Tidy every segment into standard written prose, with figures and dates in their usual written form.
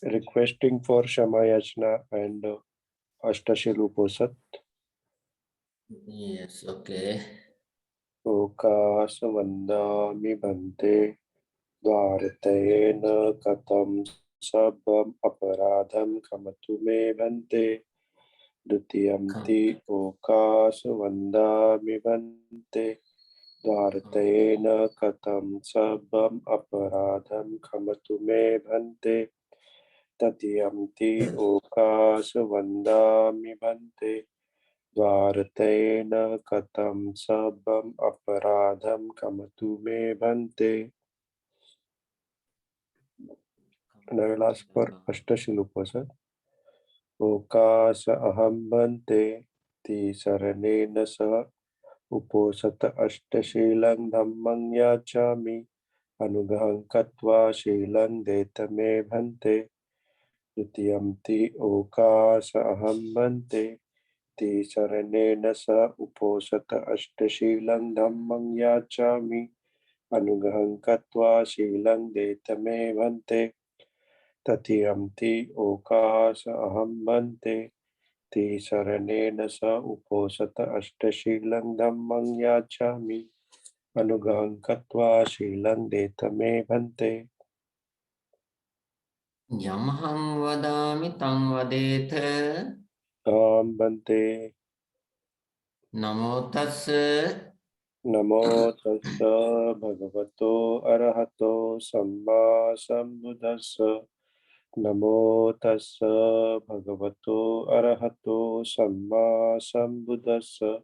requesting for Shama Yajna and Ashtashil Uposat. Yes, okay. Okasavandami Bhante Dvaratayena Katam Sabam Aparadham Kamatu Me Bhante Dutiyamti Okasavandami Bhante Dvaratayena Katam Sabam Aparadham Kamatu Me Bhante Tatiyamti Okasavandami Bhante द्वारतेन कथं सबम अपराधम कमतु मे भन्ते. And I will ask for Ashtashilupasad. Okas aham bhante ti saranena sa uposata ashtashilang dhammang yachami anugahang katva shilang detame bhante. Dutiyamti okas aham bhante ti saranena sa uposata ashtashilang dhammang yachami anugahang katva shilang detame bhante. Tatiyamti okasa aham bhante ti saranena sa uposata ashtashilang dhammang yachami anugahang katva shilang detame bhante. Yamahang vadami tang vadetha. Aham bhante. Namo tassa. Namo tassa bhagavato arahato samma sambuddhassa. Namo tassa bhagavato arahato samma sambuddhassa.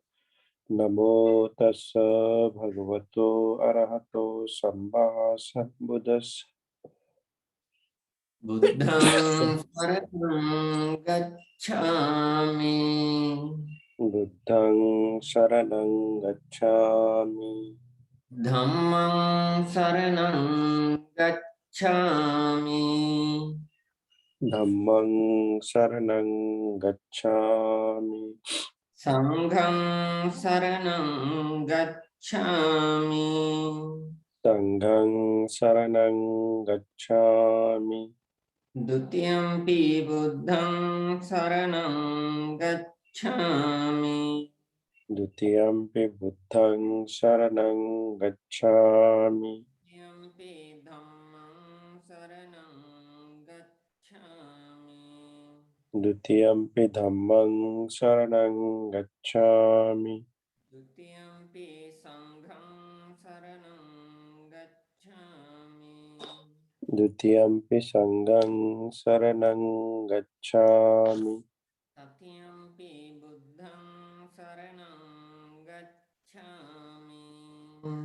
Namo tassa bhagavato arahato samma sambuddhassa. Buddhang saranang gacchami. Buddhang saranang gacchami. Dhammang saranang gacchami. Dhammang saranang gacchami. Sanghang saranang gacchami. Sanghang saranang gacchami. Dutiyampi buddhang saranang gacchami. Dutiyampi buddhang saranang gacchami. Dutiyampi dhammang saranang gacchami. Dutiyampi dhammang saranang gacchami. Dutiyampi sanghang saranang gacchami. Dutiyampi sanghang saranang gacchami. Tatiyampi buddhang saranang gacchami.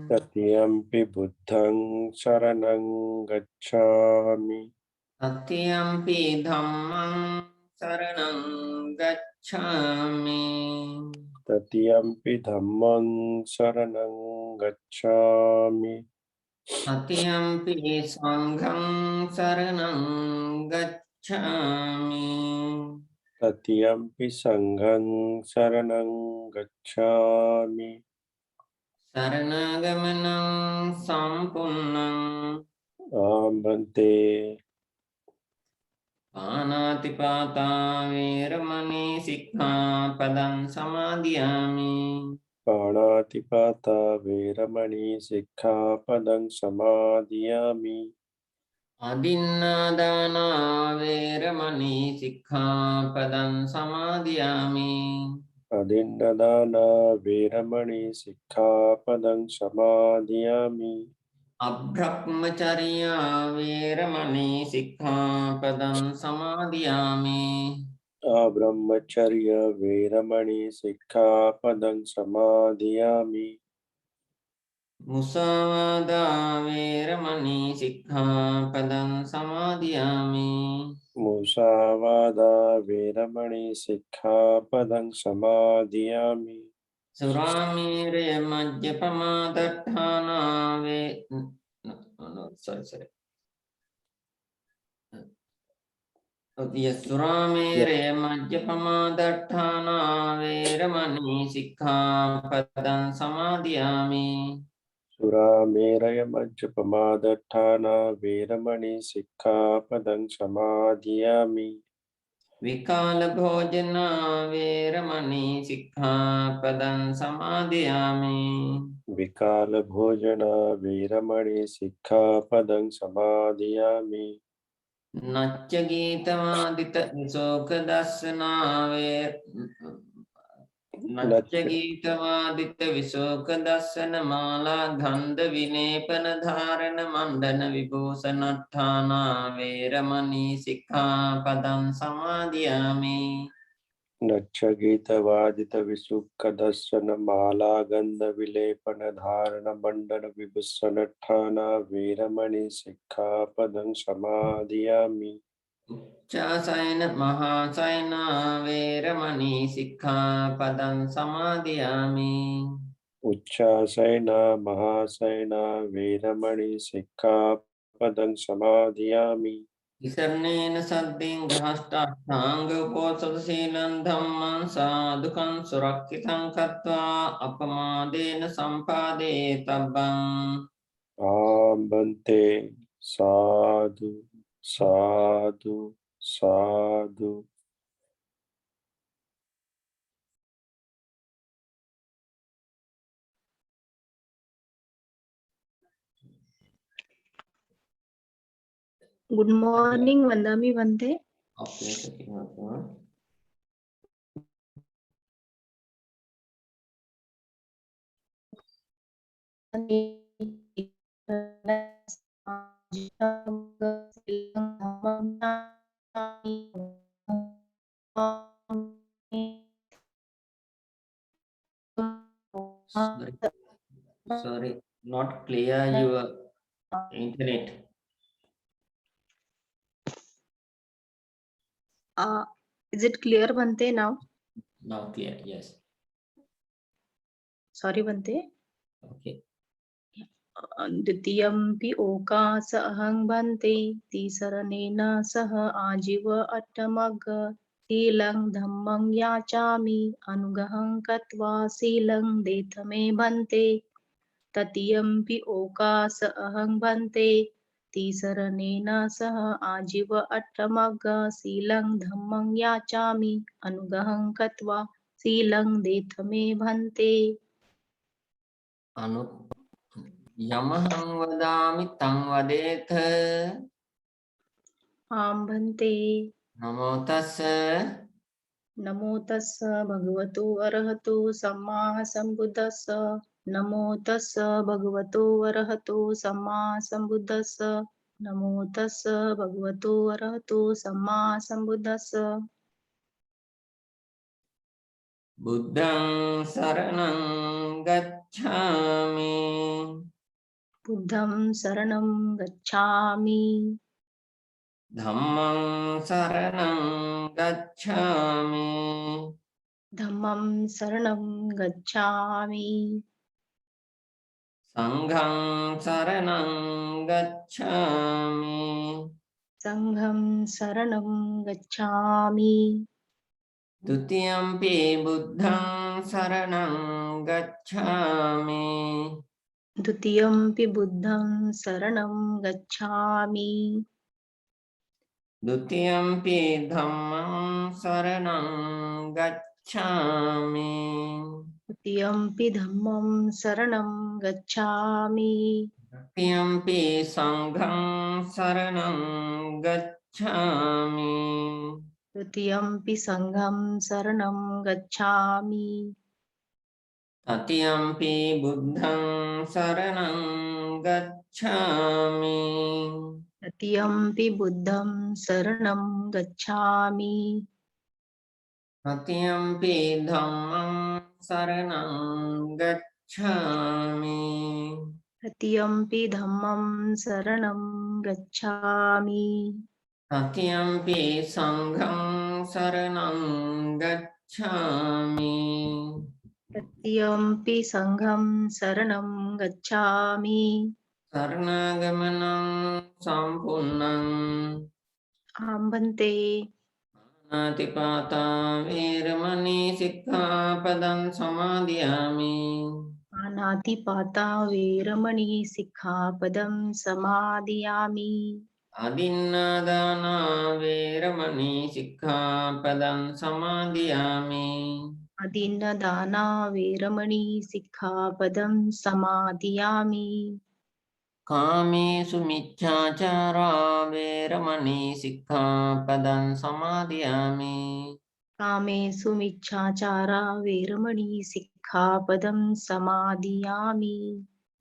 Tatiyampi buddhang saranang gacchami. Tatiyampi dhammang saranang gacchami. Tatiyampi dhammang saranang gacchami. Tatiyampi sanghang saranang gacchami. Tatiyampi sanghang saranang gacchami. Saranagamana sampunnam. Aham bhante. Panatipata veramani sikkhapadam samadhiyami. Panatipata veramani sikkhapadang samadhiyami. Adinadana veramani sikkhapadam samadhiyami. Adinadana veramani sikkhapadang samadhiyami. Abhrahmacharya veramani sikkhapadam samadhiyami. Abrahmacharya veramani sikkhapadang samadhiyami. Musavada veramani sikkhapadam samadhiyami. Musavada veramani sikkhapadang samadhiyami. Suramire majjapama datthana sorry. Yes, Yes. Suramire majjapama datthana veramani sikkhapadam samadhiyami. सुरामेरय मज्जपमादट्ठाना वेरमणि सिक्खापदं समादियामि विकाल भोजना वेरमणि सिक्खापदं समादयामि विकालभोजना वेरमणि सिक्खापदं समादियामि नच्च गीतवादित शोक दर्शना नच्च नच्च गीतवादित विशोक दर्शन माला गंध विलेपन धारण मंडन विभूषणठाना वेरमणि सिक्खापदं समादयामि नच्च गीतवादितविसुखदर्शन मालागन्धविलेपनधारणमण्डलविभूषणठाना वेरमणि सिक्खापदं समादियामि उच्चासैन महासैन वेरमणि सिक्खापदं समादयामि उच्चासैना महासैना वेरमणि सिक्खापदं समादियामि विसर्णेन सद्दिं गृहस्थाष्टाङ्गोपोषधशीलं धम्मं साधुकं सुरक्षितं कृत्वा अपमादेन सम्पादयेतव्यम् आम्बन्ते साधु साधु साधु Good morning, Vandami Vande. Okay, second one. Sorry, not clear your internet. Is it clear, Bante, now? Now clear, yes. Sorry, Bante. Okay. द्वितीयम्पि ओकास अहं भन्ते तिसरनेन सह आजीव अट्टमग्ग शीलं धम्मं याचामि अनुगहं कृत्वा शीलं देथमे भन्ते तृतीयम्पि ओकास अहं भन्ते तिसरनेन सह आजीव अट्टमग्ग शीलं धम्मं याचामि अनुगहं कृत्वा शीलं देथमे भन्ते अनु यमहं वदामि तं वदेथ आं भन्ते नमो तस्स नमो तस्स भगवतो अरहतो सम्मा सम्बुद्धस्स नमो तस्स भगवतो अरहतो सम्मा सम्बुद्धस्स नमो तस्स भगवतो अरहतो सम्मा सम्बुद्धस्स बुद्धं शरणं गच्छामि बुद्धं शरणं गच्छामि धम्मं शरणं गच्छामि धम्मं शरणं गच्छामि संघं शरणं गच्छामि संघं शरणं गच्छामि द्वितीयम्पि बुद्धं शरणं गच्छामि द्वितीयम्पि बुद्धं शरणं गच्छामि द्वितीयम्पि धम्मं शरणं गच्छामि द्वितीयम्पि धम्मं शरणं गच्छामि तृतीयम्पि संघं शरणं गच्छामि तृतीयम्पि संघं शरणं गच्छामि तृतीयम्पि बुद्धं शरणं गच्छामि तृतीयम्पि बुद्धं शरणं गच्छामि तृतीयम्पि धम्मं शरणं गच्छामि तृतीयम्पि धम्मं शरणं गच्छामि तृतीयम्पि संघं शरणं गच्छामि तृतीयम्पि संघं शरणं गच्छामि शरणागमनं सम्पूर्णं आं भन्ते अनातिपाता वीरमणि सिक्खापदं समादयामि पानातिपाता वेरमणि सिक्खापदं समादियामि අදින්නාදාන වේරමණී සික්ඛාපදං සමාදියාමි अदीन्नदाना वेरमणि सिक्खापदं समादियामि කාමේසු මිච්ඡාචාරා වේරමණී සික්ඛාපදං සමාදියාමි कामेषु मिच्छाचारा वेरमणि सिक्खापदं समादियामि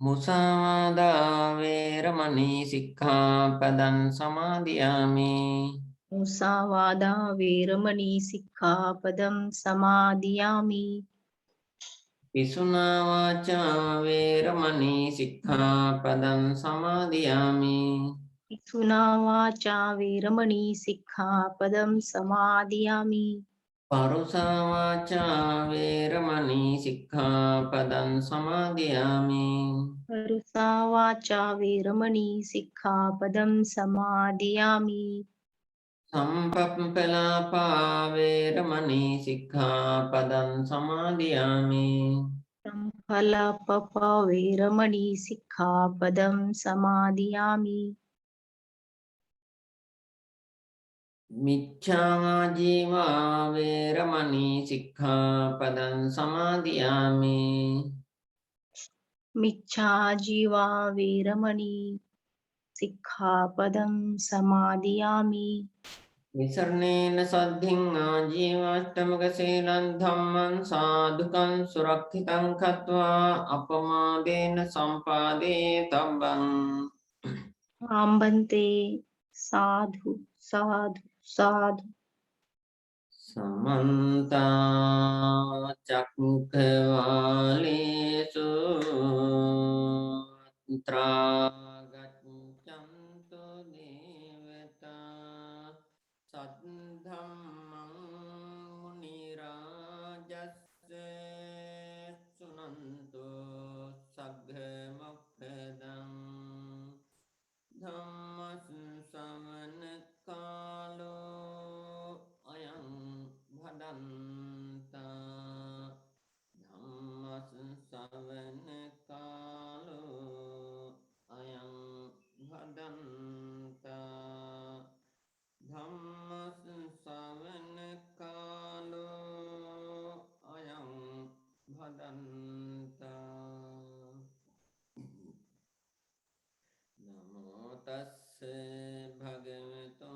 මුසාවාදා වේරමණී සික්ඛාපදං සමාදියාමි मुसावादा वेरमणि सिक्खापदं समादियामि පිසුනා වාචා වේරමණී සික්ඛාපදං සමාදියාමි पितुना वाचा वेरमणि सिक्खापदं समादियामि පරුසා වාචා වේරමණී සික්ඛාපදං සමාදියාමි परुसा वाचा वेरमणि सिक्खापदं समादियामि සම්පප්පලාපා වේරමණී සික්ඛාපදං සමාදියාමි संफलपप वेरमणि सिक्खापदं समादियामि මිච්ඡා ජීවා වේරමණී සික්ඛාපදං සමාදියාමි मिच्छा जीवा वेरमणि सिक्खापदं समादियामि විසරණේන සද්ධින් ආජීවාෂ්ටමක සීලං ධම්මං සාදුකං සුරක්ෂිතං කତ୍වා අපමාදේන සම්පාදේ තබ්බං आम्बन्ते साधु साधु साधु समन्त चक्रवालेषु अत्रागच्छन्तु देवता सद्धम्मं मुनिराजस्य सुनन्तो सग्गमोक्खदम् ධම්මස්සවන කාලෝ අයං භදන්තා ධම්මස්සවන කාලෝ අයං භදන්තා ධම්මස්සවන කාලෝ අයං භදන්තා නමෝ තස්ස භගවතු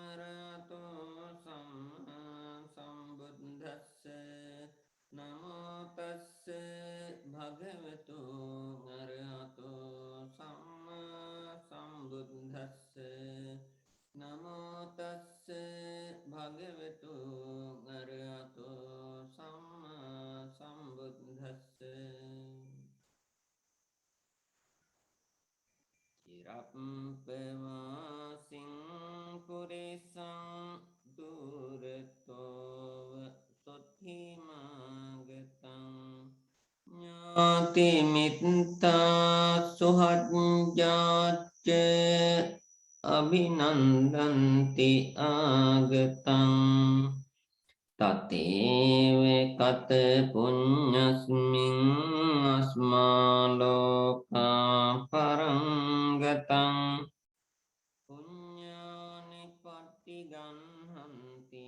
අරහතෝ සම්මා සම්බුද්දස්ස නමෝ තස්ස භගවතු අරහතෝ සම්මා සම්බුද්දස්ස නමෝ තස්ස භගවතු අරහතෝ සම්මා සම්බුද්දස්ස චිරප්පවාසින් පුරිසං දුරතෝව සොත්ථිමාගතං ඥාති මිත්තා සුහජ්ජාච්ච අභිනන්දන්ති ආගතං තතේව කත පුඤ්ඤස්මින් අස්මාලෝකා පරංගතං පුඤ්ඤානි පටිගන්හන්ති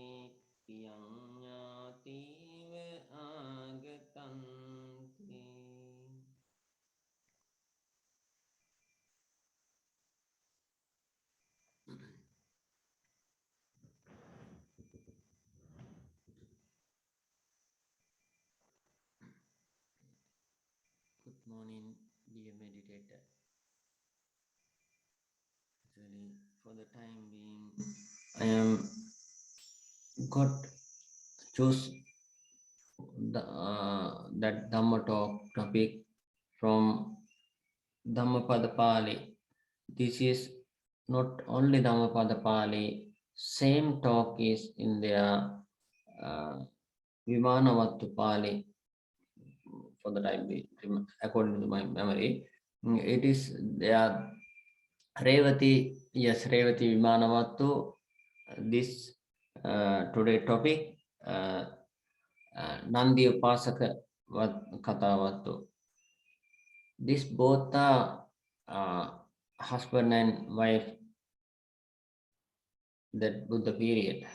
පියං ඥාතිව ආගතන්ති Good morning, dear meditator. Actually, for the time being, I am got choose that Dhamma talk topic from Dhammapada Pali. This is not only Dhammapada Pali. Same talk is in their Vimanavattu Pali. For the time being, according to my memory, it is their Revati, yes, Revati Vimanavattu. This today topic, Nandi Upasaka Kathavattu. This both are husband and wife, that Buddha period.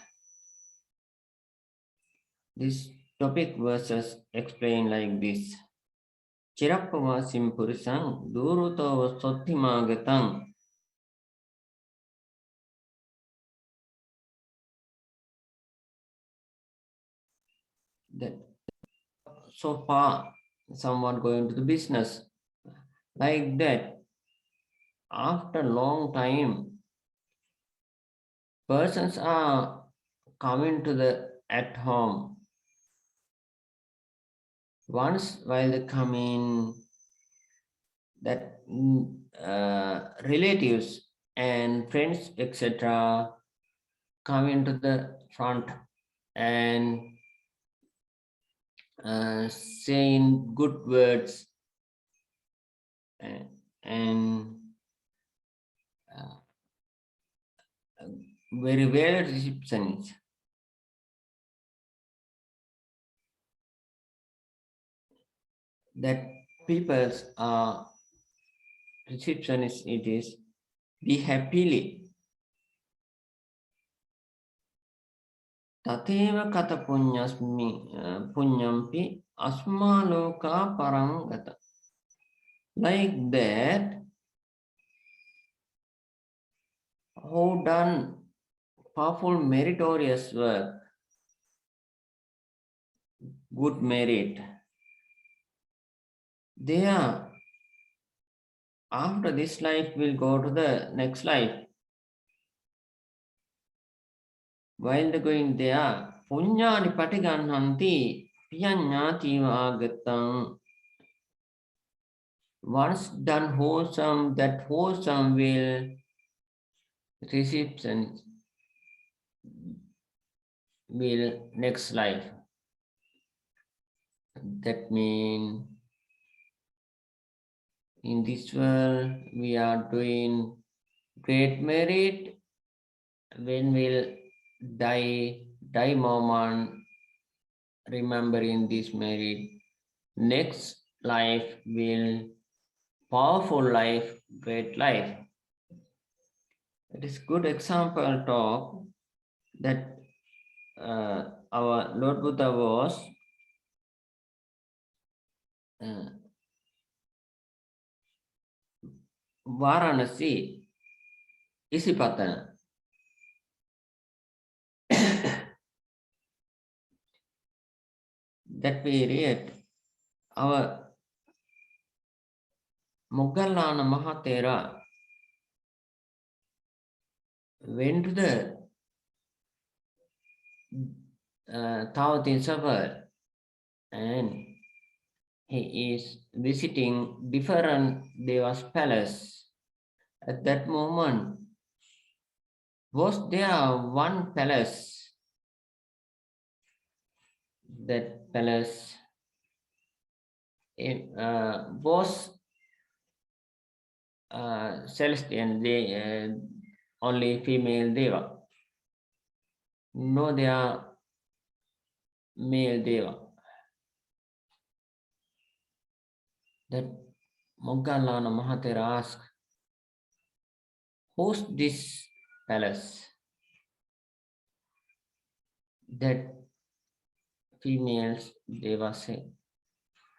This topic verses explain like this. Chirappavasim purisang durutava sottimāgatang. That so far someone going to the business like that, after long time persons are coming to the at home. Once while they come in, that relatives and friends etc come into the front and saying good words and very well receptions. That people's receptionist it is be happily. Tatheva kata punyampi asmaloka parangata. Like that, who done powerful meritorious work, good merit, they are after this life will go to the next life. While they're going there, punyani patiganhanti piyanyativa agatam. Once done wholesome, that wholesome will reception will next life. That means in this world we are doing great merit. When we'll die moment, remembering this merit, next life will powerful life, great life. It is good example talk that our Lord Buddha was Varanasi, Isipatana. That period, our Moggallana Mahathera went to the Tawatin and he is visiting different Devas palace. At that moment, was there one palace? That palace was celestial, they only female Deva. No, they are male Deva. That Moggallana Mahathera asked, who's this palace? That females Deva say,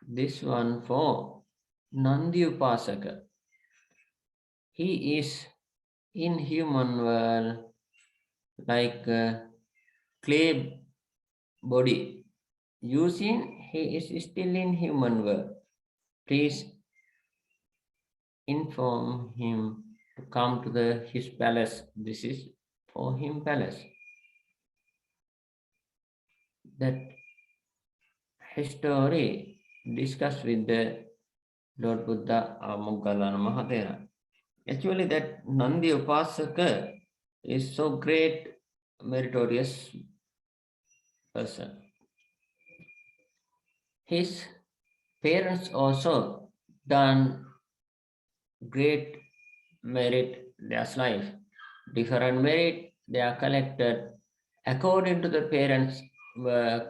this one for Nandi Upasaka. He is in human world like clay body. Using, he is still in human world. Please inform him to come to his palace. This is for him palace. That history discussed with the Lord Buddha or Moggallana Mahathera. Actually, that Nandi Upasaka is so great, meritorious person. His parents also done great merit their life. Different merit they are collected according to the parents' work.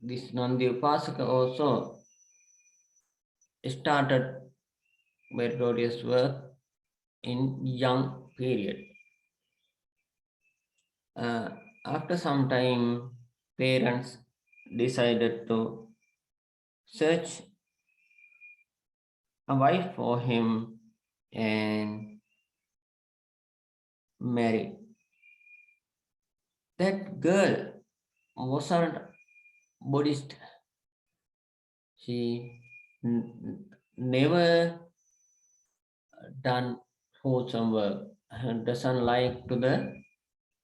This Nandi Upasaka also started meritorious work in young period. After some time, parents decided to search a wife for him and marry. That girl wasn't Buddhist. She never done wholesome work, doesn't like to the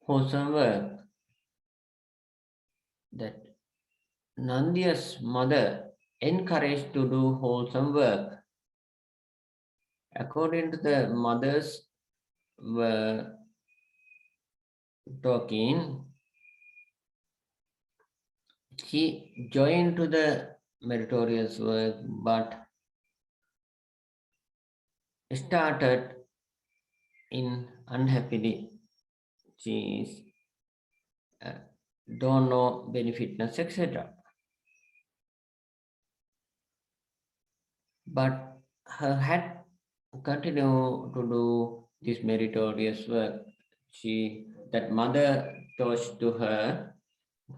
wholesome work. That Nandia's mother encouraged to do wholesome work. According to the mother's talking, she joined to the meritorious work, but started in unhappily. She is don't know benefitness, etc. But her had continue to do this meritorious work. That mother taught to her,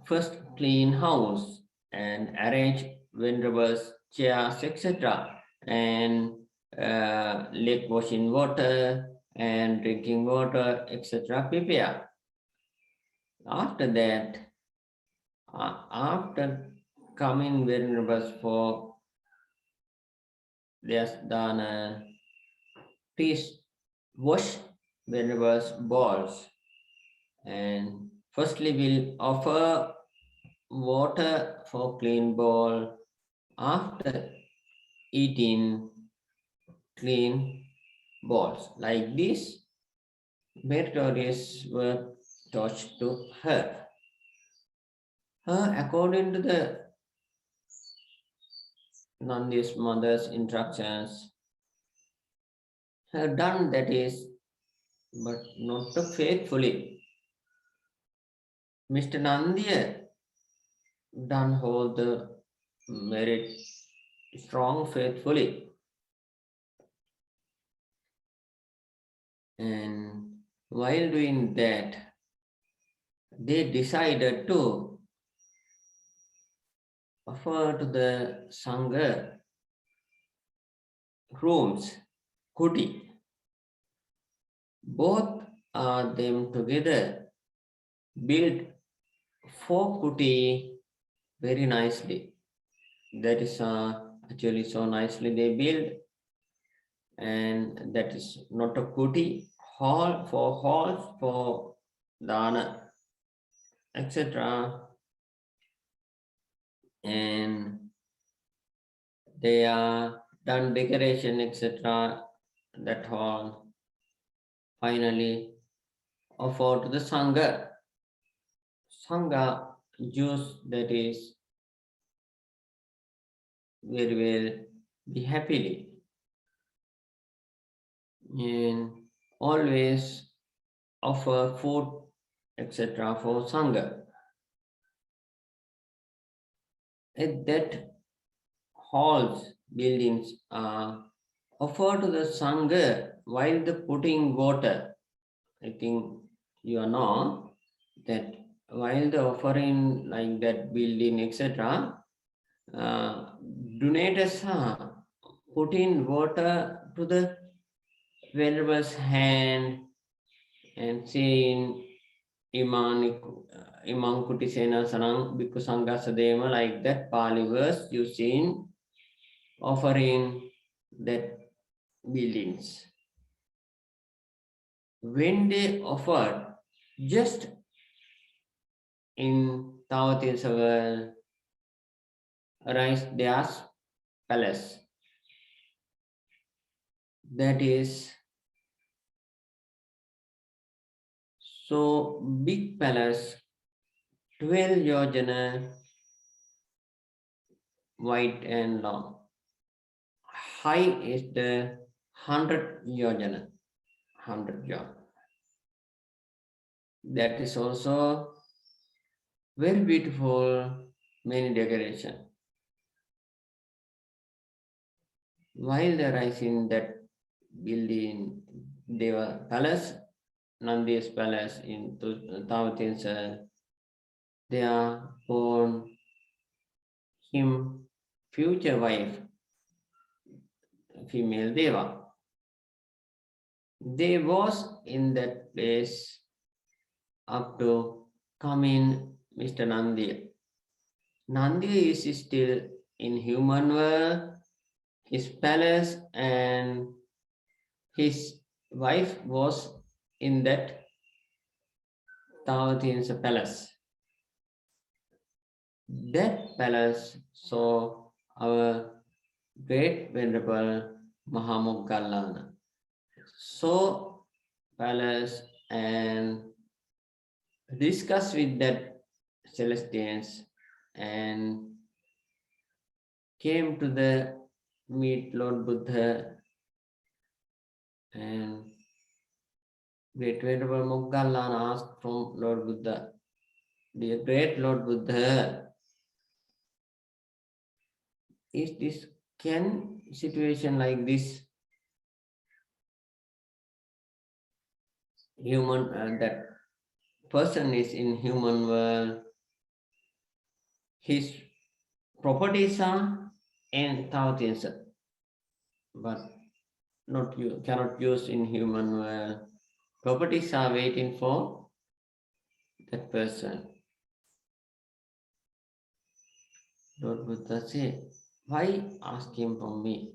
first clean house and arrange venerables, chairs, etc. and lake washing water and drinking water, etc. prepare. After that, after coming venerables for their dana, please wash venerables balls. And firstly, we'll offer water for clean bowl. After eating, clean balls. Like this, meritorious work taught to her. According to the Nandi's mother's instructions, her done that is, but not too faithfully. Mr. Nandiya done hold the merit strong faithfully. And while doing that, they decided to offer to the Sangha rooms, kuti. Both are them together built 4 kuti very nicely. That is actually so nicely they build, and that is not a kuti, halls for dana, etc. And they are done decoration, etc. That hall finally offered to the Sangha. Sangha juice that is very well be happily. And always offer food, etc. for Sangha. At that halls, buildings are offered to the Sangha while the putting water. I think you know that while the offering like that building, etc., donators are putting water to the venerable's hand and saying Imang Kutisena Sanang Bhikkhu Sangha Sadema, like that Pali verse you seen offering that buildings. When they offered just in Tawatirsaval Rice Dayas Palace, that is so big palace, 12 yojana wide and long. High is the 100 yojana, 100 yojana. That is also very beautiful, many decoration. While they are in that building Deva Palace, Nandi's Palace in Tavatinsa. They are born him future wife, female Deva. They was in that place up to coming Mr. Nandi. Nandi is still in human world, his palace, and his wife was in that Tavatinsa palace. That palace saw our great venerable Mahamoggallana. So palace and discuss with that Celestians and came to the meet Lord Buddha, and great venerable Moggallana asked from Lord Buddha, dear great Lord Buddha, is this can situation like this human that person is in human world, his properties are in thousands, but not you cannot use in human world. Properties are waiting for that person. Lord Buddha said, why ask him from me?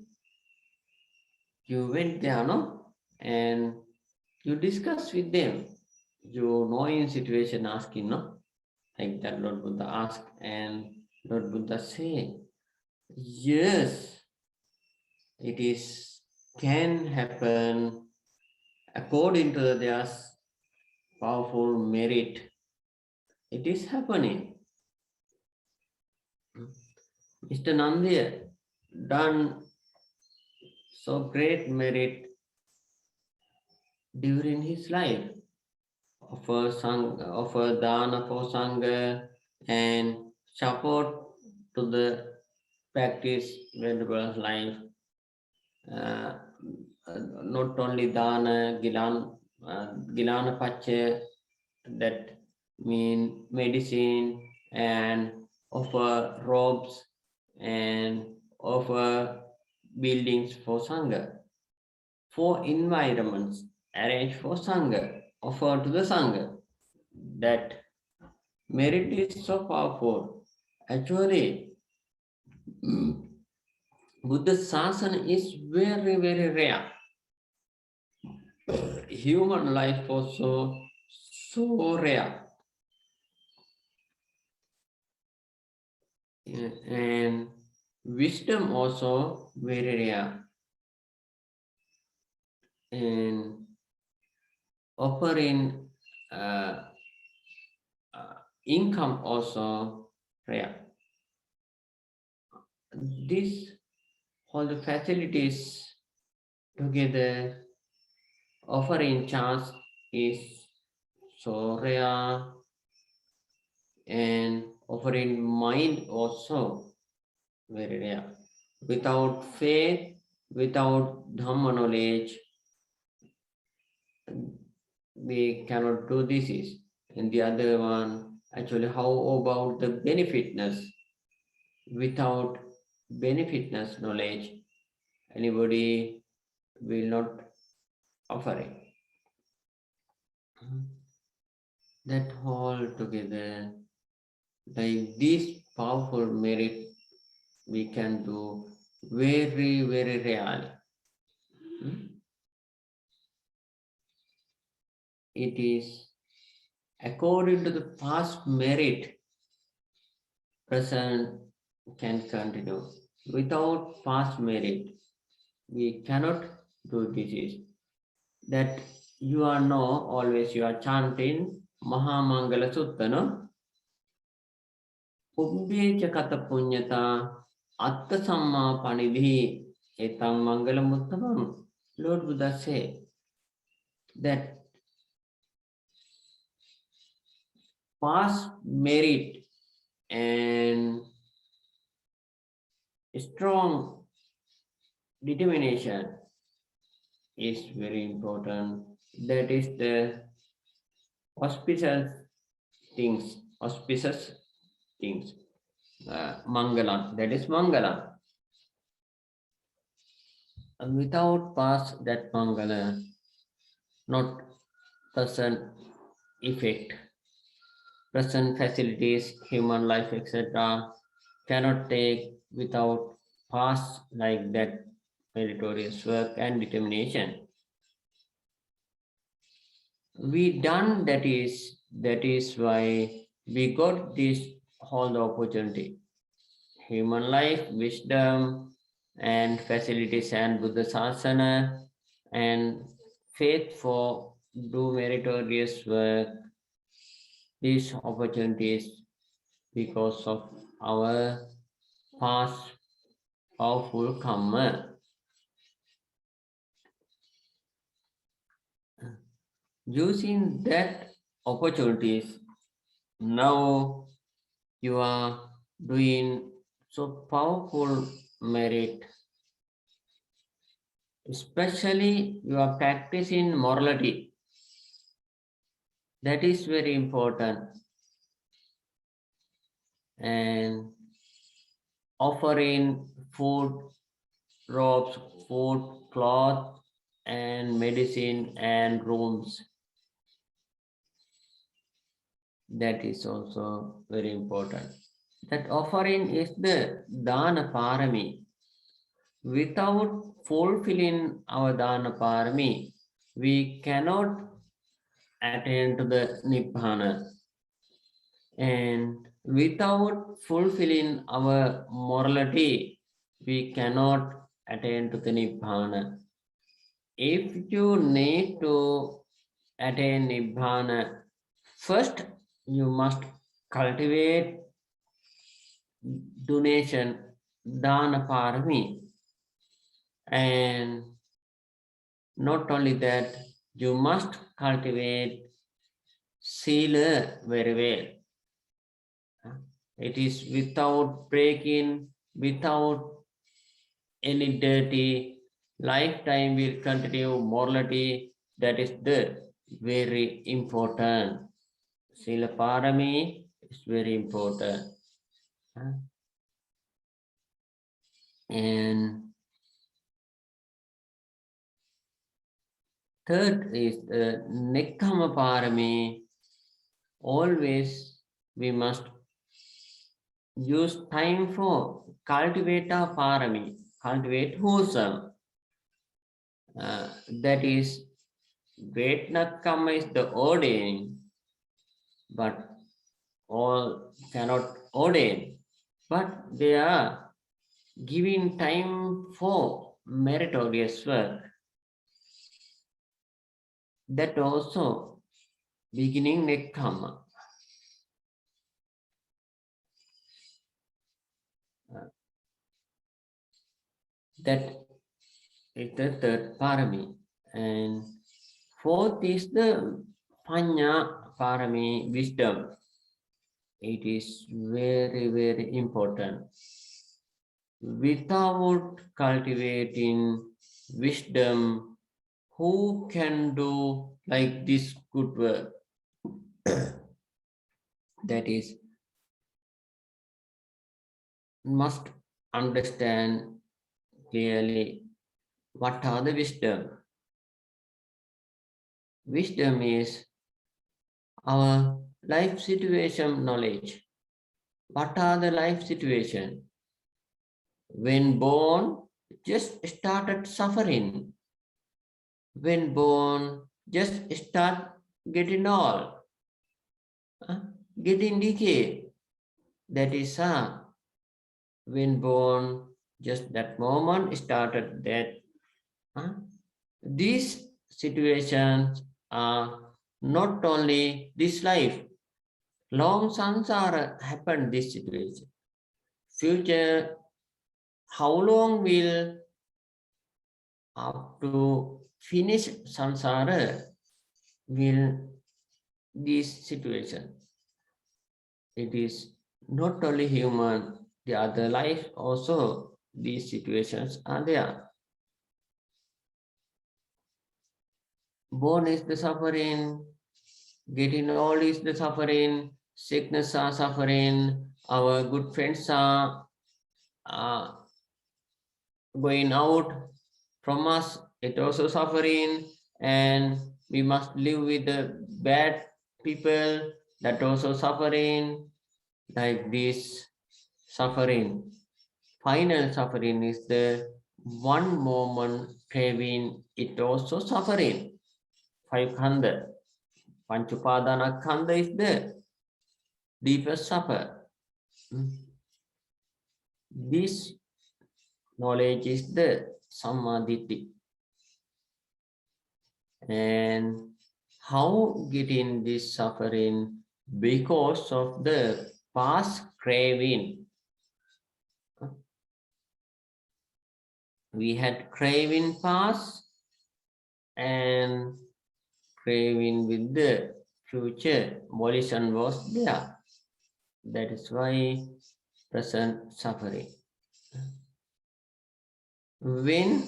You went there, no? And you discuss with them. You know in situation asking, no? Like that Lord Buddha asked, and Lord Buddha said, yes, it is can happen according to their powerful merit. It is happening. Mr. Nandi done so great merit during his life. Offer dana for sangha and support to the practice venerable life. Not only dana, gilana pacha, that mean medicine, and offer robes and offer buildings for sangha, for environments arranged for sangha, offer to the sangha. That merit is so powerful. Actually, Buddha Sasana is very, very rare. Human life also so rare. And wisdom also very rare. And offering income also rare. This all the facilities together offering chance is so rare, and offering mind also very rare. Without faith, without Dhamma knowledge, we cannot do this. And the other one, actually, how about the benefitness? Without benefitness knowledge, anybody will not offer it. That all together, like this powerful merit, we can do very, very rarely. It is according to the past merit, present can continue. Without past merit, we cannot do this. That you are know, always you are chanting Mahamangala Sutta, no? Ubbecha kata punyata atta samma panidhi etang mangalam uttamam. Lord Buddha said that past merit and strong determination is very important. That is the auspicious things, auspicious things. Mangala, that is Mangala. And without pass that Mangala, not present effect, present facilities, human life, etc., cannot take without pass like that meritorious work and determination. We done that is why we got this whole opportunity. Human life, wisdom, and facilities and Buddha Sasana and faith for do meritorious work. These opportunities because of our past powerful karma. Using that opportunities, now you are doing so powerful merit. Especially you are practicing morality. That is very important. And offering food, robes, food, cloth, and medicine and rooms. That is also very important. That offering is the Dana Parami. Without fulfilling our Dana Parami, we cannot attain to the Nibbana. And without fulfilling our morality, we cannot attain to the Nibbana. If you need to attain Nibbana, first you must cultivate donation, Dana Parami. And not only that, you must cultivate Sila very well. It is without breaking, without any dirty, lifetime will continue morality. That is the very important. Sila Parami is very important. And third is the Nekkhamma Parami. Always we must use time for cultivate our Parami, cultivate wholesome. That is, great Nekkhamma is the ordaining, but all cannot ordain. But they are giving time for meritorious work. That also beginning Nekkhamma. That is the third parami. And fourth is the Panya parami, wisdom. It is very, very important. Without cultivating wisdom, who can do like this good work? That is, must understand clearly what are the wisdom. Wisdom is our life situation knowledge. What are the life situation? When born, just started suffering. When born, just start getting old, getting decay. That is when born, just that moment started that. These situations are not only this life. Long samsara happened this situation. Future, how long will up to finish samsara will this situation? It is not only human, the other life also these situations are there. Born is the suffering, getting old is the suffering, sickness are suffering, our good friends are going out from us, it also suffering, and we must live with the bad people, that also suffering, like this suffering. Final suffering is the one moment craving, it also suffering. 5 khanda. Panchupadana khanda is the deepest suffer. This knowledge is the samadhi. And how getting this suffering? Because of the past craving. We had craving past and craving with the future. Volition was there. That is why present suffering. When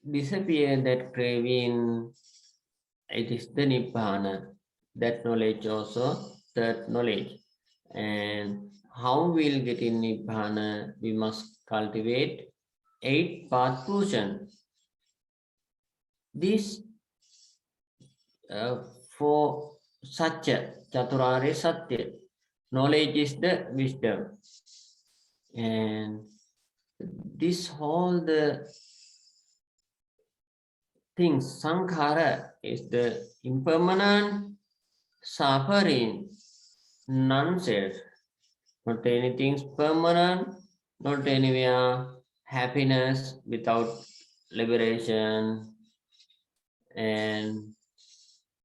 disappear that craving, it is the Nibbana. That knowledge also, third knowledge. And how we'll get in Nibbana? We must cultivate 8 path pujan. This for Satya, Chaturari Satya, knowledge is the wisdom. And this whole the things, sankhara is the impermanent suffering, non-self, not anything permanent, not anywhere happiness without liberation, and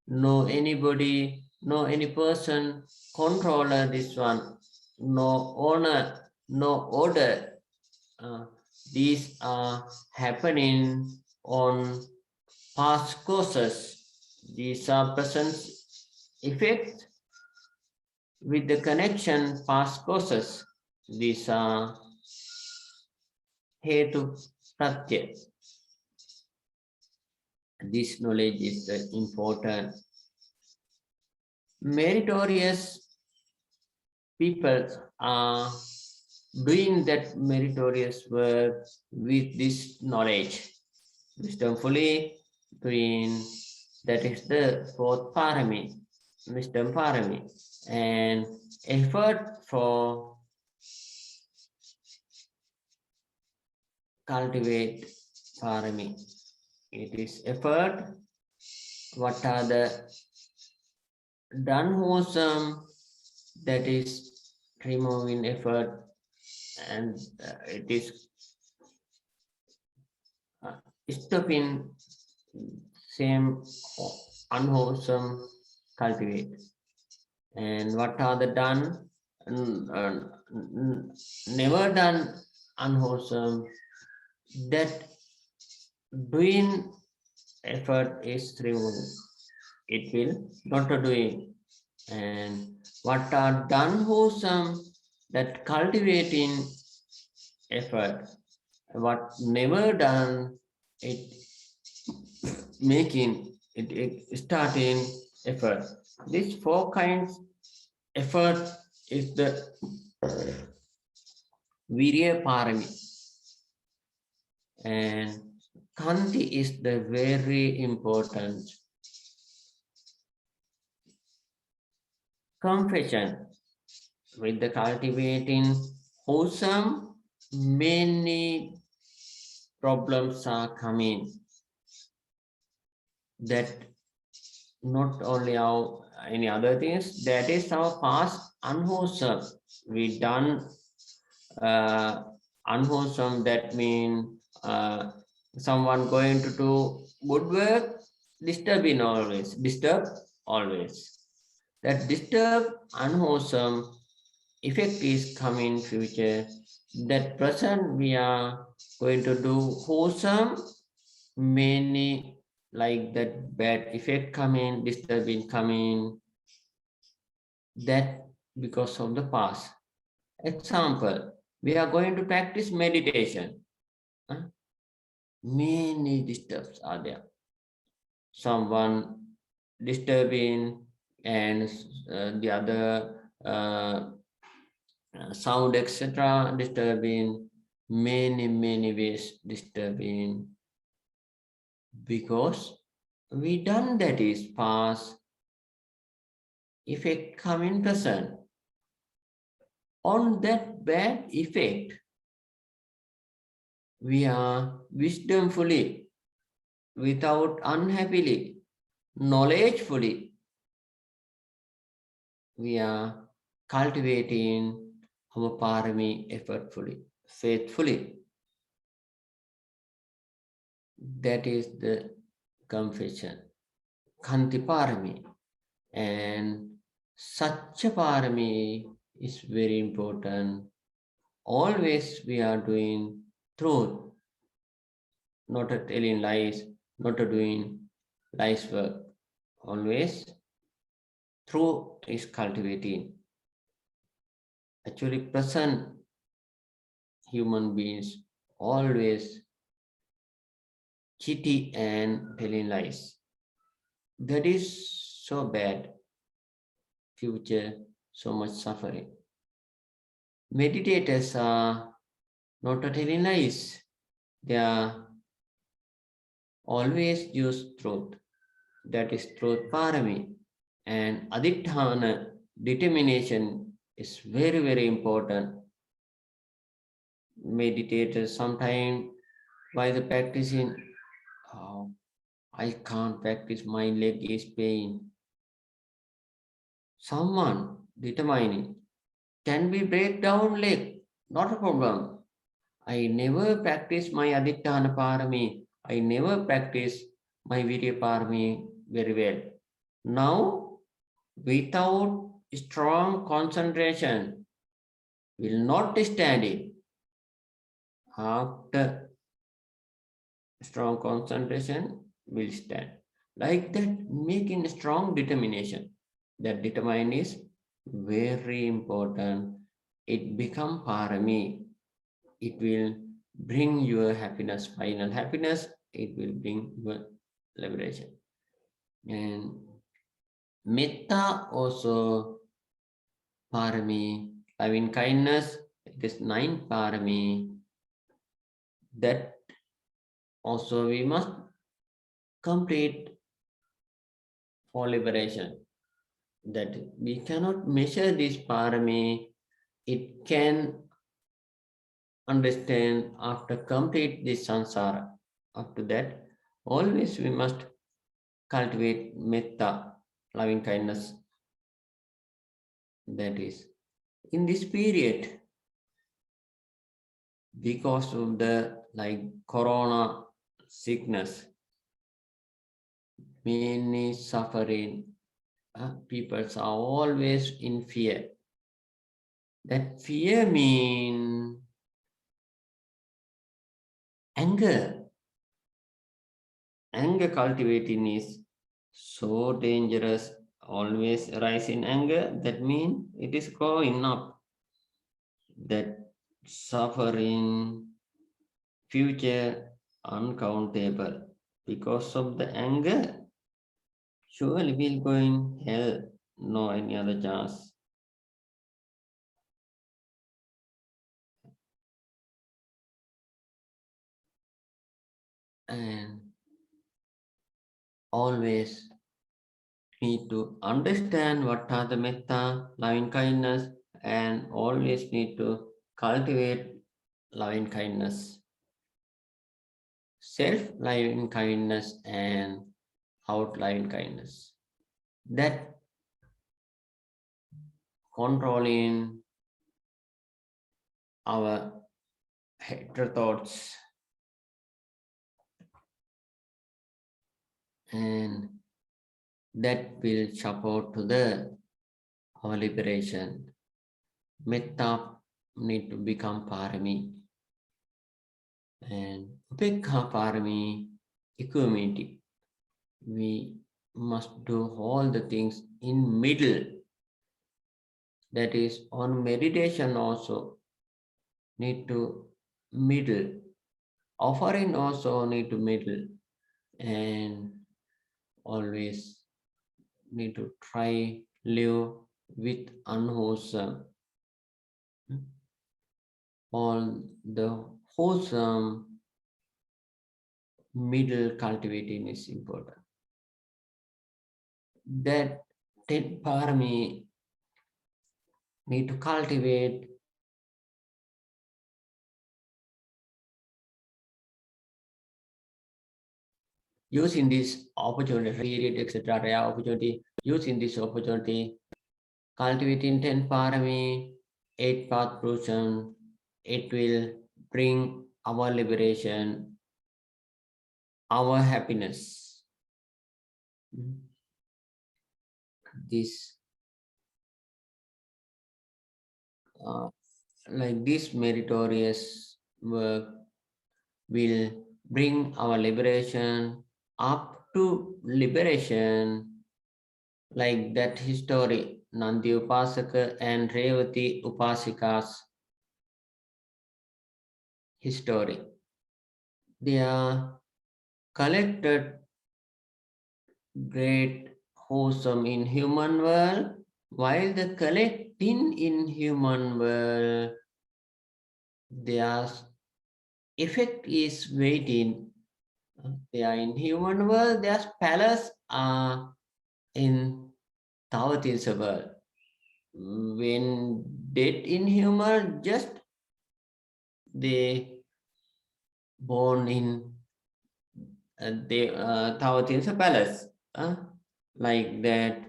no anybody, no any person controller this one, no owner, no order. These are happening on past causes. These are present effects with the connection past causes. These are hetu pratya. This knowledge is important. Meritorious people are doing that meritorious work with this knowledge. Wisdomfully doing, that is the fourth parami, wisdom parami. And effort for cultivate parami. It is effort. What are the done wholesome, that is removing effort, and it is stopping same unwholesome cultivate. And what are the done never done unwholesome, that doing effort is removed, it will not doing. And what are done wholesome, that cultivating effort, what never done, it making it starting effort. These 4 kinds effort is the virya parami, and kanti is the very important. Confession, with the cultivating wholesome, many problems are coming. That not only our any other things, that is our past unwholesome. We done unwholesome, that means someone going to do good work, disturb always. That disturb unwholesome effect is coming future. That present we are going to do wholesome, many like that bad effect coming, disturbing coming, that because of the past. Example, we are going to practice meditation. Many disturbs are there. someone disturbing and the other sound, etc. disturbing, many ways disturbing, because we done that is past, effect come in present. On that bad effect, we are wisdomfully, without unhappily, knowledgefully, we are cultivating our parami effortfully, faithfully. That is the confession, Khanti parami. And such a parami is very important. Always we are doing truth, not telling lies, not doing lies work. Always truth is cultivating. Actually, present human beings always cheating and telling lies. That is so bad. Future, so much suffering. Meditators are not telling lies. They are always use truth. That is truth parami. And aditthana, determination, is very important. Meditators sometimes, while the practicing, oh, I can't practice, my leg is pain. Someone determining, can we break down leg? Not a problem. I never practice my aditthana parami. I never practice my virya parami very well. Now, without strong concentration, will not stand it. After strong concentration, will stand. Like that, making strong determination. That determine is very important. It become parami. It will bring your happiness, final happiness. It will bring your liberation. And metta also parami, loving kindness, it is 9 parami. That also we must complete for liberation. That we cannot measure this parami. It can understand after complete this samsara. After that, always we must cultivate metta, loving kindness. That is, in this period, because of the corona sickness, many suffering, people are always in fear. That fear means anger. Anger cultivating is so dangerous. Always rise in anger. That means it is growing up. That suffering, future uncountable. Because of the anger, surely we'll go in hell. No any other chance. And always need to understand what are the metta, loving kindness, and always need to cultivate loving kindness, self-loving kindness, and out loving kindness. That controlling our hatred thoughts and that will support to the our liberation. Metta need to become parami, and upekha parami, equanimity. We must do all the things in middle. That is, on meditation also need to middle. Offering also need to middle. And always need to try live with unwholesome. All the wholesome middle cultivating is important. That 10 parami need to cultivate using this opportunity, period, etc., rare opportunity, using this opportunity, cultivating 10 parami, 8 path fruition, it will bring our liberation, our happiness. This like this meritorious work will bring our liberation up to liberation, like that history, Nandi Upasaka and Revati Upasika's history. They are collected great wholesome in human world, while the collecting in human world, their effect is waiting. They are in human world, their palace are in Tavatinsa world. When dead in human, just they born in Tavatinsa palace. Like that,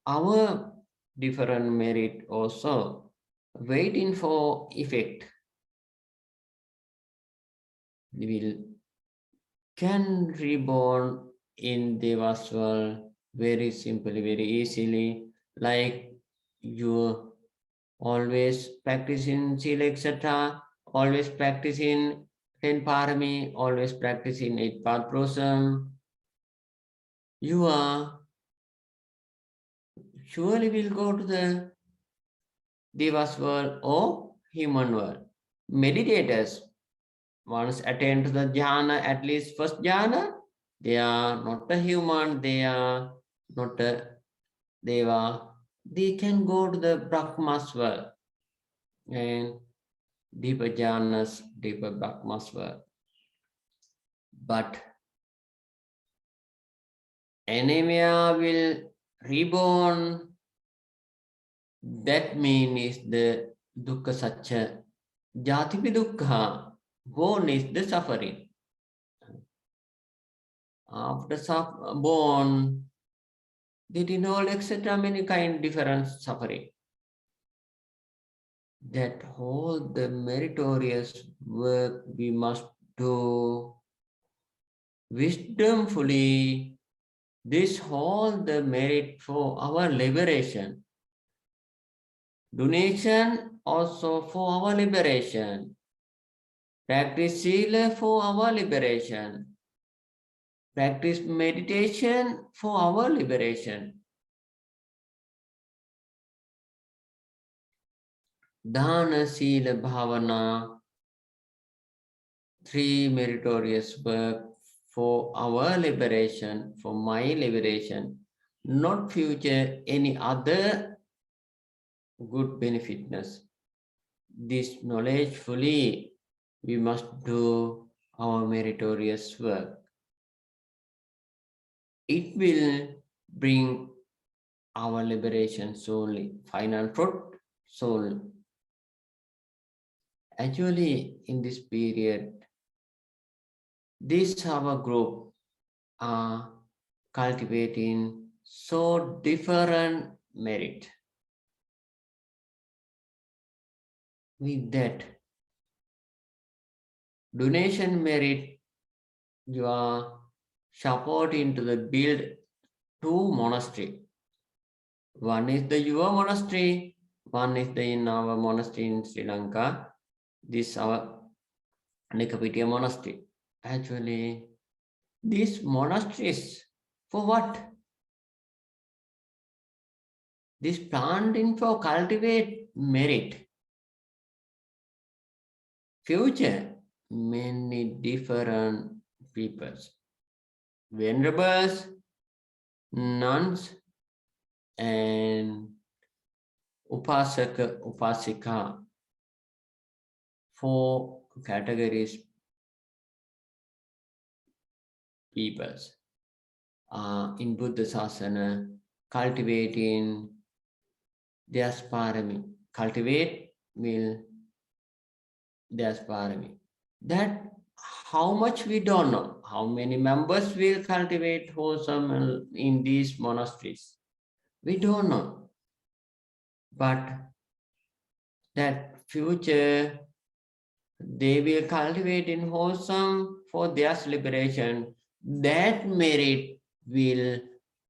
our different merit also waiting for effect. We will can reborn in Deva's world very simply, very easily, like you always practicing Sila, etc., always practicing 10 parami, always practicing 8 path prosam. You are surely will go to the Deva's world or human world. Meditators, once attain to the jhana, at least first jhana, they are not a human, they are not a deva. They can go to the Brahma's world and deeper jhanas, deeper Brahma's world. But anemia will reborn. That means the dukkha satcha. Jatipi dukkha. Born is the suffering. After born, they did all etc. many kind different suffering. That whole the meritorious work we must do wisdomfully. This whole the merit for our liberation. Donation also for our liberation. Practice sila for our liberation. Practice meditation for our liberation. Dana, sila, bhavana, 3 meritorious work for our liberation, for my liberation, not future any other good benefitness. This knowledge fully we must do our meritorious work. It will bring our liberation solely, final fruit soul. Actually, in this period, this our group are cultivating so different merit. With that, donation merit, you are supporting to the build 2 monastery. One is the your monastery, one is the in our monastery in Sri Lanka. This our Nekapitia monastery. Actually, these monasteries, for what? This planting for cultivate merit. Future, many different peoples. venerables, nuns, and upasaka, upasika. 4 categories peoples in Buddha Sasana cultivating their parami. Cultivate will their parami. That how much we don't know. How many members will cultivate wholesome in these monasteries? We don't know. But that future they will cultivate in wholesome for their liberation. That merit will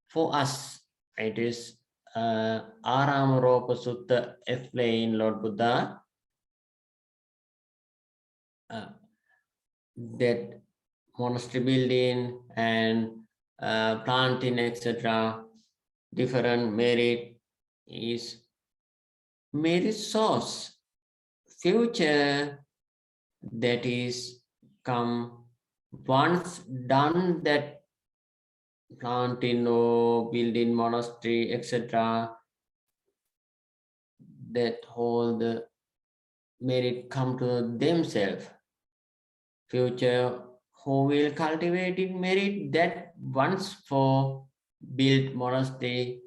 for us. It is Aramaropa Sutta explain Lord Buddha that monastery building and planting, etc. different merit is merit source. Future that is come once done that planting or building monastery, etc. that whole the merit come to themselves. Future who will cultivate in merit that once for built monastery,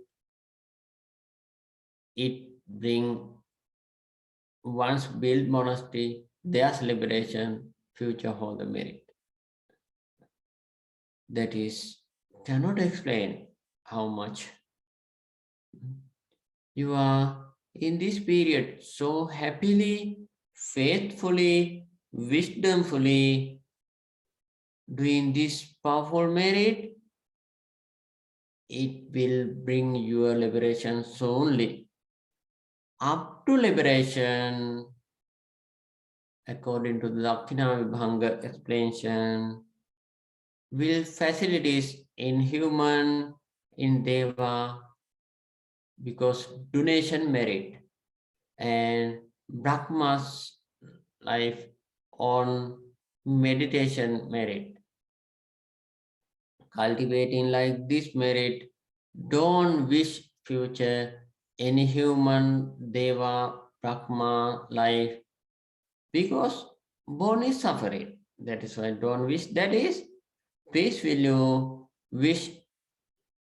it bring once built monastery, their liberation, future hold the merit. That is, cannot explain how much. You are in this period so happily, faithfully, wisdomfully doing this powerful merit, it will bring your liberation solely. Up to liberation, according to the Dakshina Vibhanga explanation, will facilities in human, in Deva, because donation merit, and Brahma's life on meditation merit. Cultivating like this merit, don't wish future any human, Deva, Brahma life, because born is suffering. That is why don't wish. That is, peace will you wish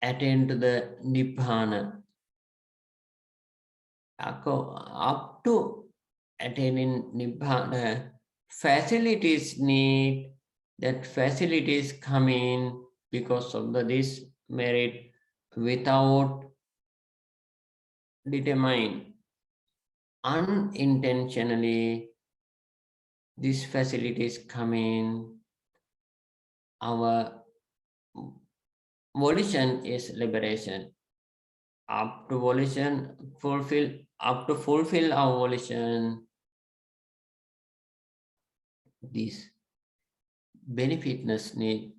attain to the Nibbana. Up to attaining Nibbana, facilities need, that facilities come in because of this merit without determine. Unintentionally, these facilities come in. Our volition is liberation. Up to volition, up to fulfill our volition, this benefitness need.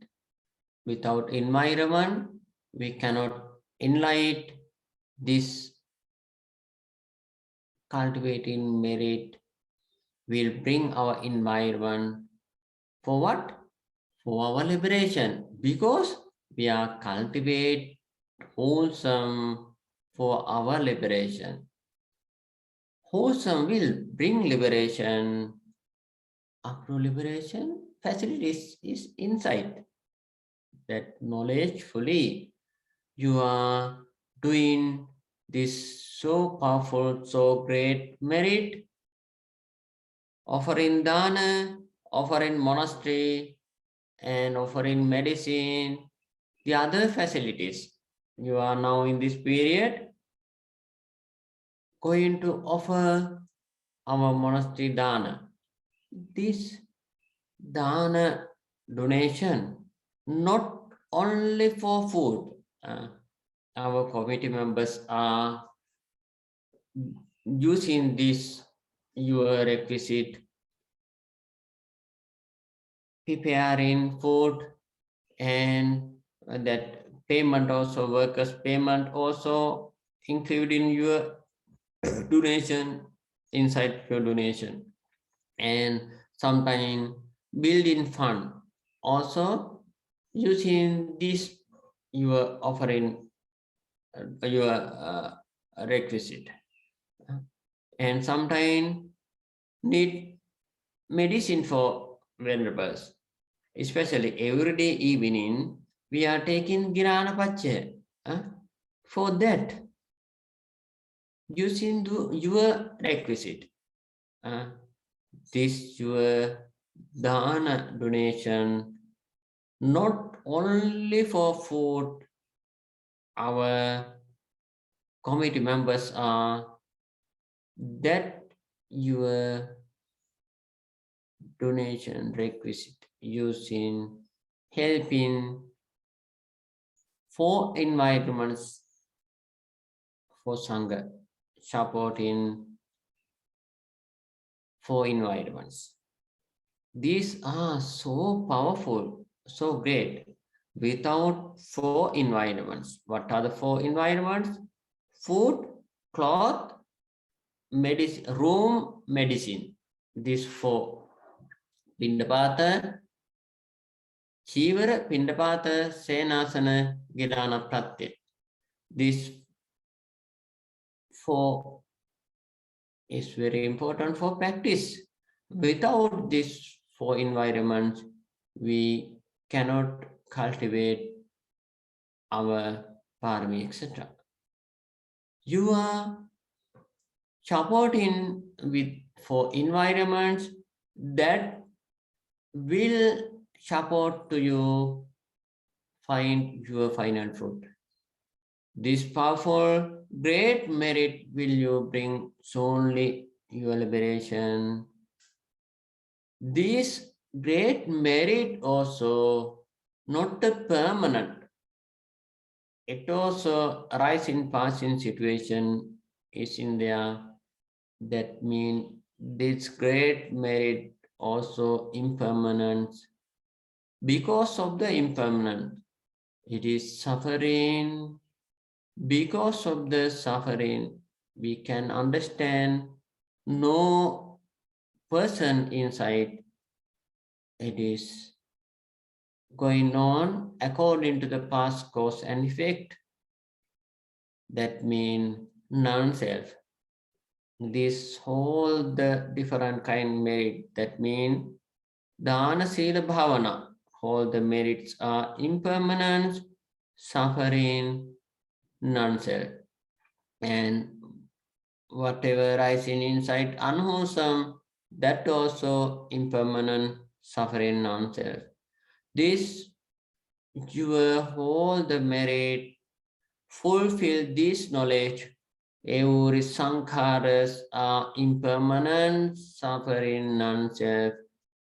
Without environment, we cannot enlighten this cultivating merit will bring our environment for what? For our liberation, because we are cultivate wholesome for our liberation. Wholesome will bring liberation. After liberation, facilities is inside. That knowledge fully you are doing this so powerful, so great merit, offering dana, offering monastery, and offering medicine, the other facilities. You are now in this period going to offer our monastery dana. This dana donation, not only for food. Our committee members are using this your requisite, preparing food, and that payment also, workers payment also including your donation, inside your donation, and sometimes building fund also using this, you are offering your requisite, and sometimes need medicine for venerables, especially everyday evening we are taking Girana Pache. For that, using your requisite, this your dana donation, not only for food. Our committee members are that your donation requisite using helping 4 environments for Sangha, supporting 4 environments. These are so powerful, so great. Without 4 environments, what are the 4 environments? Food, cloth, medicine, room, medicine. These 4. Pindapata, Chivara, Pindapata, Senasana, Gidana Pratya. These 4 is very important for practice. Without these 4 environments, we cannot cultivate our parami, etc. You are supporting with 4 environments that will support to you find your final fruit. This powerful, great merit will you bring solely your liberation. This great merit also not a permanent. It also arise in passing situation is in there. That means this great merit also impermanent. Because of the impermanent, it is suffering. Because of the suffering, we can understand no person inside. It is going on according to the past cause and effect. That means non-self. This whole the different kind merit. That means Dana Sila Bhavana. All the merits are impermanence, suffering, non-self. And whatever rising inside unwholesome, that also impermanent, suffering, non-self. This your whole the merit, fulfill this knowledge. Every sankharas are impermanent, suffering, non-self.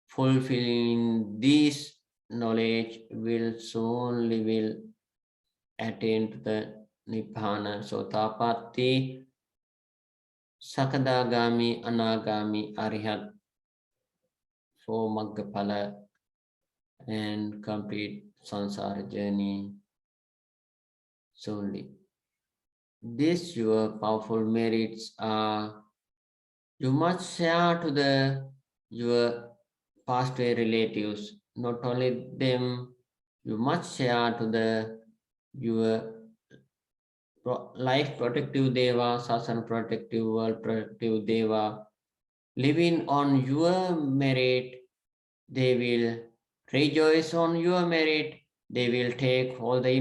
Fulfilling this knowledge will attain to the Nibbana, Sotapatti, Sakadagami, Anagami, Arihat, for Maggapala and complete samsara journey solely. These your powerful merits are you must share to your past way relatives. Not only them, you must share to your life protective deva, sasana protective, world protective deva. Living on your merit, they will rejoice on your merit. They will take all the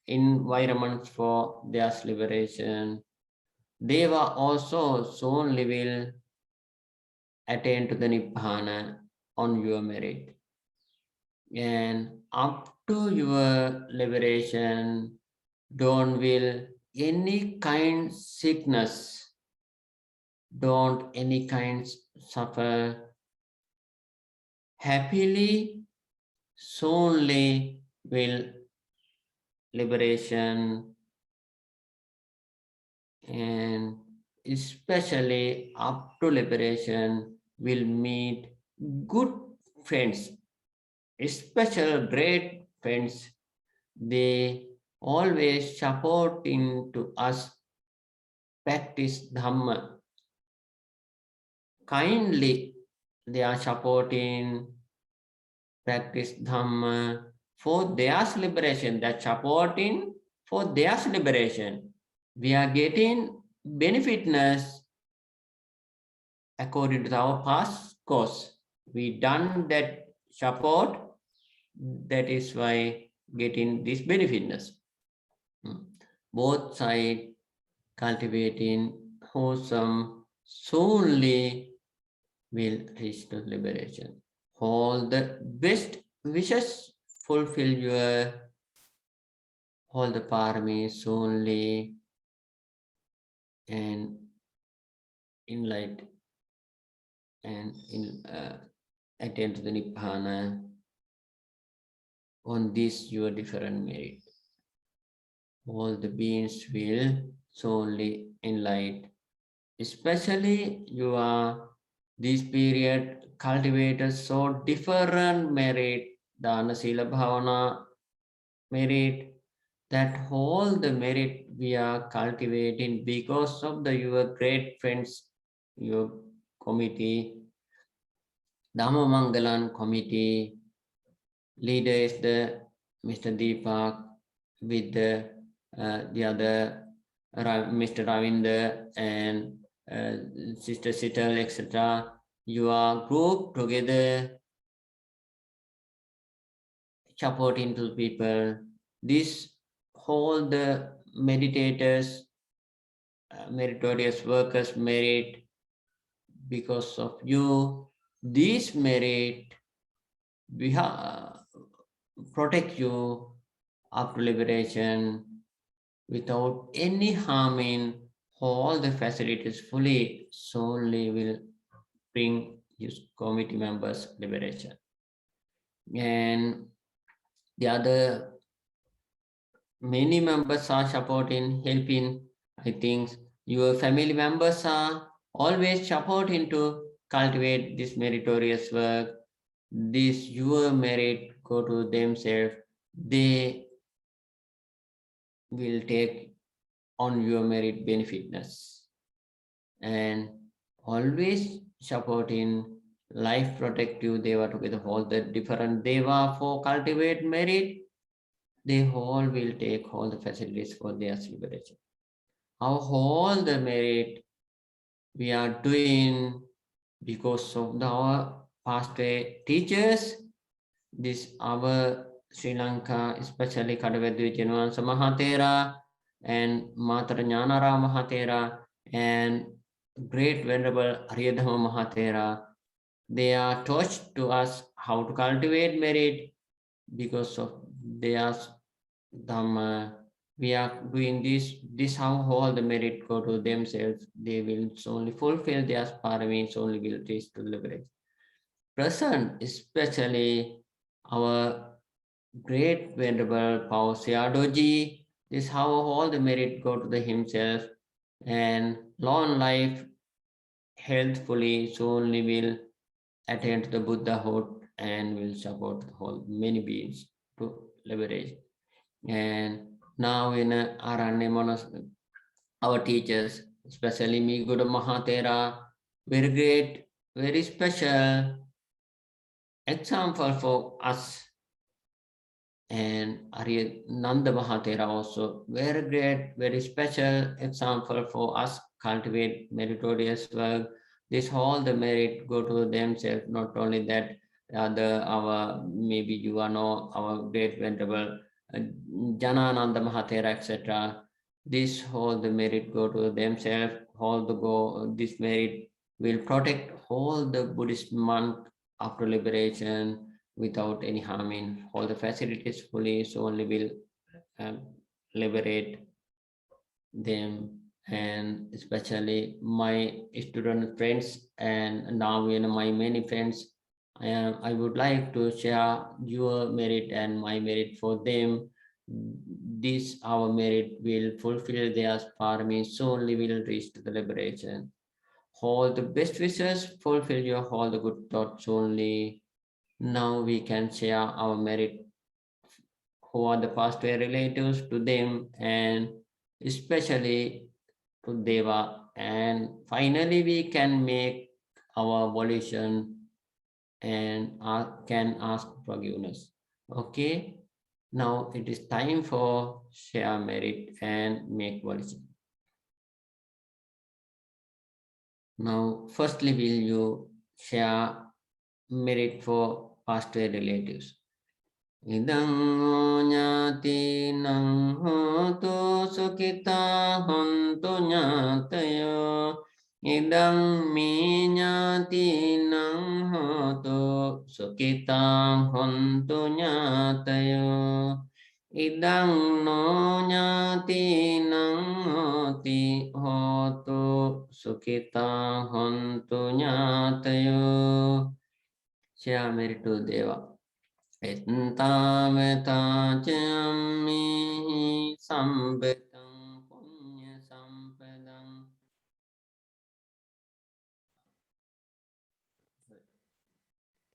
environments for their liberation. Deva also soon will attain to the Nibbana on your merit. And up to your liberation, don't will any kind sickness, don't any kind suffer. Happily, soonly will liberation, and especially up to liberation will meet good friends, special great friends. They always supporting to us practice Dhamma. Kindly they are supporting practice Dhamma for their liberation, that supporting for their liberation. We are getting benefitness according to our past course. We done that support, that is why getting this benefitness. Both sides cultivating wholesome solely will reach to liberation. All the best wishes, fulfill your all the paramis only and enlighten and attain to the Nibbana on this your different merit. All the beings will solely enlighten. Especially you are this period cultivated so different merit, Dana Sila Bhavana merit, that all the merit we are cultivating because of the your great friends, your committee, Dhamma Mangalan committee, leader is the Mr. Deepak with the other Mr. Ravinder and Sister Sital, etc. You are grouped together, supporting to people. This whole the meditators, meritorious workers merit because of you. This merit we protect you up to liberation without any harming. All the facilities fully solely will bring his committee members liberation. And the other many members are supporting, helping. I think your family members are always supporting to cultivate this meritorious work. This your merit go to themselves. They will take on your merit benefitness. And always supporting life protective Deva together, all the different Deva for cultivate merit. They all will take all the facilities for their liberation. Our all the merit we are doing because of our past teachers. This our Sri Lanka, especially Kadavadu Janwansa Mahatera and Matara Jnanara Mahatera and Great Venerable Aryadhama Mahatera. They are taught to us how to cultivate merit because of their Dhamma. We are doing this how all the merit go to themselves. They will only fulfill their paramis, only will reach to liberation. Present, especially our great venerable Pao Sayadaw, this how all the merit go to the himself, and long life healthfully so only will attain to the Buddhahood and will support the whole many beings to liberation. And now in Aranya Monastery, our teachers, especially me, Guru Mahatera, very great, very special example for us. And Arya Nanda Mahatera also, very great, very special example for us, cultivate meritorious work. This all the merit go to themselves, not only that, our maybe you are know our great venerable Janananda Mahatera, etc. This whole the merit go to themselves, all the go, this merit will protect all the Buddhist monk after liberation without any harming. All the facilities fully so only will liberate them. And especially my student friends and now my many friends, I would like to share your merit and my merit for them. This our merit will fulfill their paramis, so only will reach to the liberation. All the best wishes, fulfill your all the good thoughts only. Now we can share our merit who are the past relatives to them and especially to Deva. And finally we can make our volition and can ask forgiveness. Okay, Now it is time for share merit and make volition. Now, firstly, will you share merit for past relatives? Idang nyati nang hotu sukita hontu nyatayo. Idang mi nyati nang hotu sukita hontu nyatayo. Idang no nyati nang hoti hotu sukita hontu nyatayo. Share merit to Deva. Ettavata cammi sambetam punya sampadam.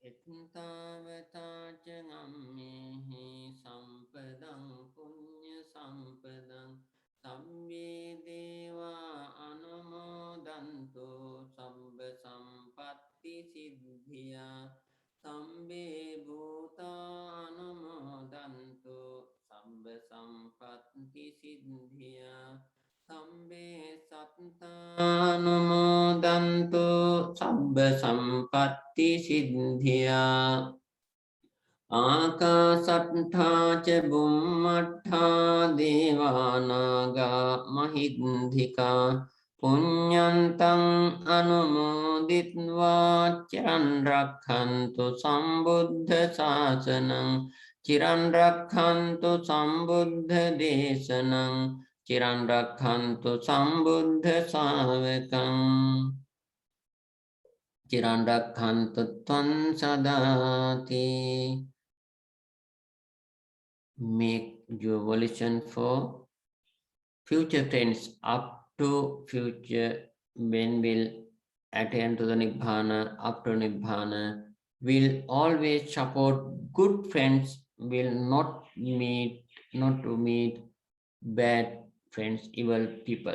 Ettavata cammi sampadam punya sampadam. Sabbi deva anumodantu sabba sampatti siddhya. Sambe bhuta anumodantu sabba sampatti siddhya. Sambe satta anumodantu sabba sampatti siddhya. Akasattha ca bummattha devanaga mahindhika punyantang anumoditva chiran rakhantu sambuddha sasanang chiran rakhantu sambuddha desanang chiran rakhantu sambuddha savakang chiran rakhantu tvam sadati. Make your volition for future friends up to future when will attain to the Nibbana, up to Nibbana, will always support good friends, will not to meet bad friends, evil people.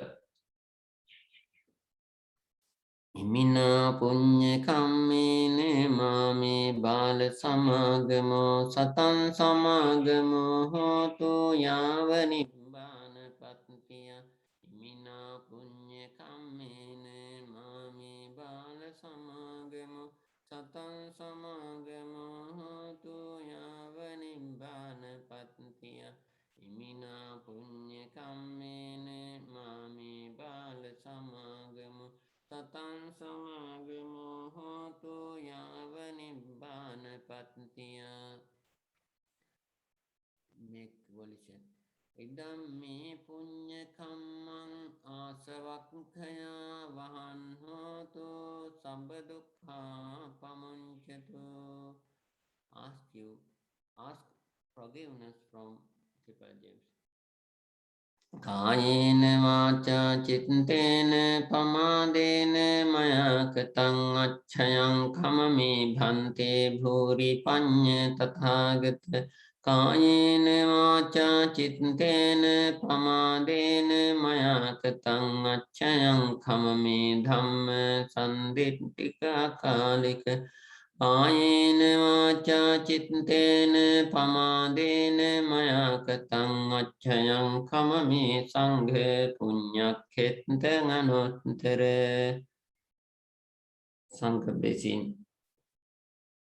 Imina punya kammene mame bala samagamo satan samagamo hotu yava nibbana pattiya. Imina punya kammene mame bala samagamo satan samagamo hotu yava nibbana pattiya. Imina punya kammene mame bala samagamo Satan samagamo hotu yava nibbana pattiya. Make volition. Idam me punya kammang asavakkaya vahan hotu sabba dukkha pamunchatu. Ask forgiveness from Triple James. Kayena vaca cittena pamadena maya katang acchayang khamami bhante bhuri panya tathagata. Kayena vaca cittena pamadena maya katang acchayang khamami dhamma sandittika kalika. Kayena vaca cittena pamadena maya katang acchayang khamami sanghe punyakkhetang anuttara. Sangha blessing.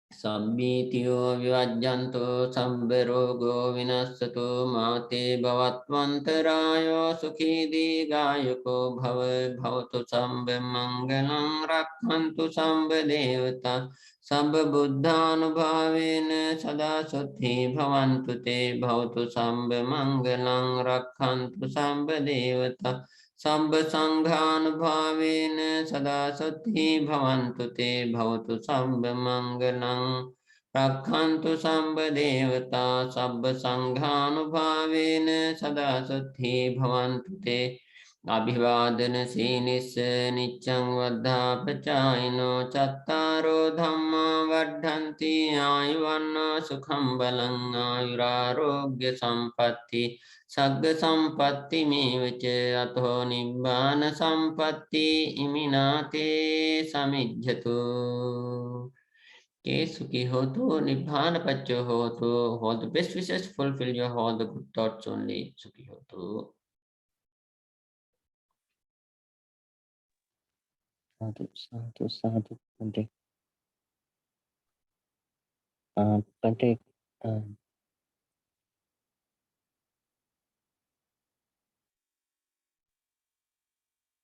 Sabbitiyo vivajjanto sabbarogo vinassato mate bhavatvantarayo sukhi digayuko bhavatu sabba mangalam rakhantu sabba devata sabba buddhanubhavena sada suddhi bhavantu te bhavatu sabba mangalam rakhantu sabba devata Sabba sanghanubhavena sada suddhi bhavantu te bhavatu sabba mangalam rakhantu sabba devata sabba sanghanubhavena sada suddhi bhavantu te abhivadana sinis niccang vaddha pacayino cattaro dhamma vaddhanti ayuvanna sukham balang ayurarogya sampatti Sagga sampatti mevaca ato nibbana sampatti iminate samijjatu. Okay, Sukhi Hotu, Nibbana Pacho Hotu, all the best wishes, fulfill your all the good thoughts only, Sukhi Hotu. Sadhu, sadhu, sadhu, Bhante. Bhante,